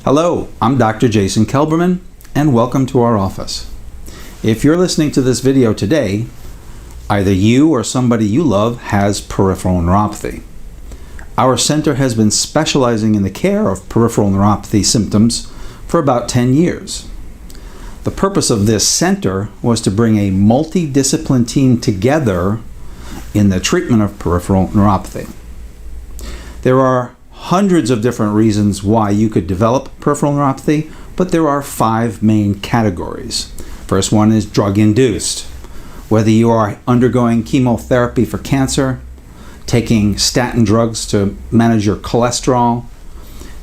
Hello, I'm Dr. Jason Kelberman, and welcome to our office. If you're listening to this video today, either you or somebody you love has peripheral neuropathy. Our center has been specializing in the care of peripheral neuropathy symptoms for about 10 years. The purpose of this center was to bring a multidiscipline team together in the treatment of peripheral neuropathy. There are hundreds of different reasons why you could develop peripheral neuropathy, but there are 5 main categories. First one is drug-induced. Whether you are undergoing chemotherapy for cancer, taking statin drugs to manage your cholesterol,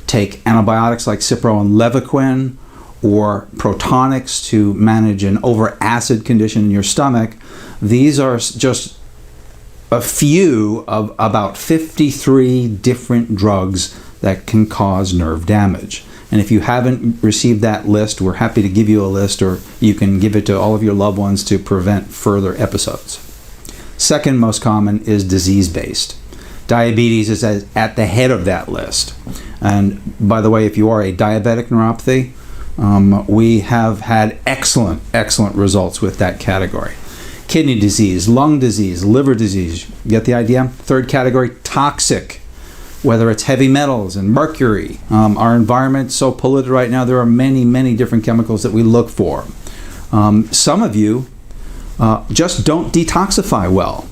take antibiotics like Cipro and Levaquin, or protonics to manage an over-acid condition in your stomach, these are just a few of about 53 different drugs that can cause nerve damage. And if you haven't received that list, we're happy to give you a list, or you can give it to all of your loved ones to prevent further episodes. Second most common is disease-based. Diabetes is at the head of that list. And by the way, if you are a diabetic neuropathy, we have had excellent results with that category. Kidney disease, lung disease, liver disease, you get the idea? Third category, toxic, whether it's heavy metals and mercury. Our environment's so polluted right now, there are many different chemicals that we look for. Some of you just don't detoxify well,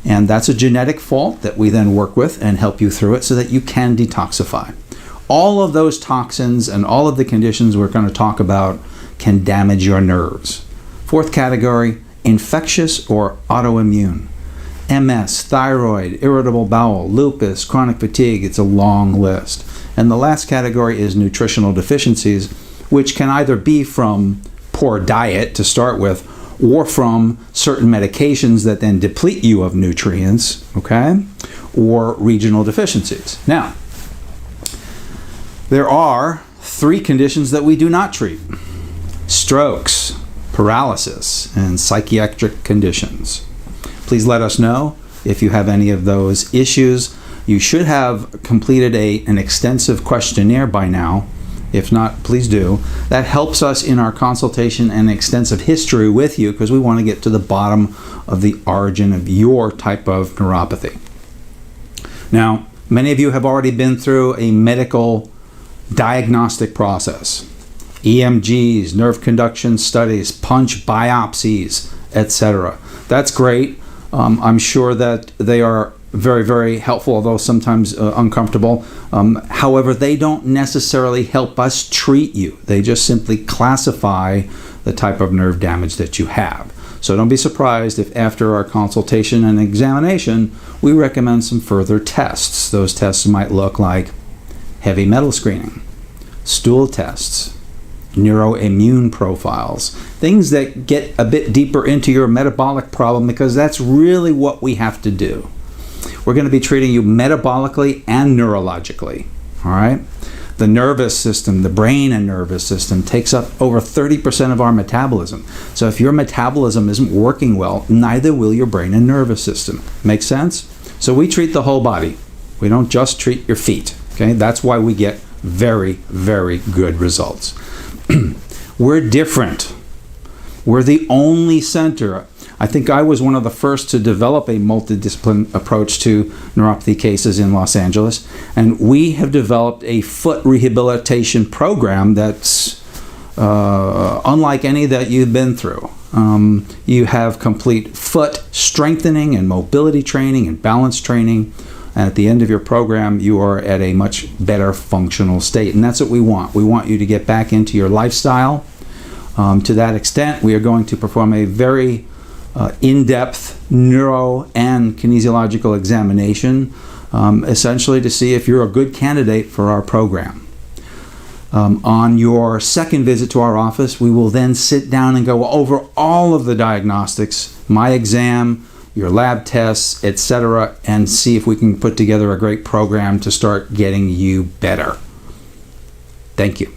and that's a genetic fault that we then work with and help you through it so that you can detoxify. All of those toxins and all of the conditions we're going to talk about can damage your nerves. Fourth category, infectious or autoimmune. MS, thyroid, irritable bowel, lupus, chronic fatigue, it's a long list. And the last category is nutritional deficiencies, which can either be from poor diet to start with, or from certain medications that then deplete you of nutrients, okay? Or regional deficiencies. Now, there are 3 conditions that we do not treat: strokes, paralysis, and psychiatric conditions. Please let us know if you have any of those issues. You should have completed an extensive questionnaire by now. If not, please do. That helps us in our consultation and extensive history with you, because we want to get to the bottom of the origin of your type of neuropathy. Now, many of you have already been through a medical diagnostic process. EMGs, nerve conduction studies, punch biopsies, etc. That's great. I'm sure that they are very helpful, although sometimes uncomfortable. However, they don't necessarily help us treat you. They just simply classify the type of nerve damage that you have. So don't be surprised if after our consultation and examination, we recommend some further tests. Those tests might look like heavy metal screening, stool tests, neuroimmune profiles, things that get a bit deeper into your metabolic problem, because that's really what we have to do. We're going to be treating you metabolically and neurologically, all right? The nervous system, the brain and nervous system, takes up over 30% of our metabolism. So if your metabolism isn't working well, neither will your brain and nervous system. Make sense? So we treat the whole body. We don't just treat your feet, okay? That's why we get very good results. We're different. We're the only center. I think I was one of the first to develop a multidiscipline approach to neuropathy cases in Los Angeles, and we have developed a foot rehabilitation program that's unlike any that you've been through. You have complete foot strengthening and mobility training and balance training. And at the end of your program, you are at a much better functional state. And that's what we want. We want you to get back into your lifestyle. To that extent, we are going to perform a very in-depth neuro and kinesiological examination, essentially to see if you're a good candidate for our program. On your second visit to our office, we will then sit down and go over all of the diagnostics, my exam, your lab tests, etc., and see if we can put together a great program to start getting you better. Thank you.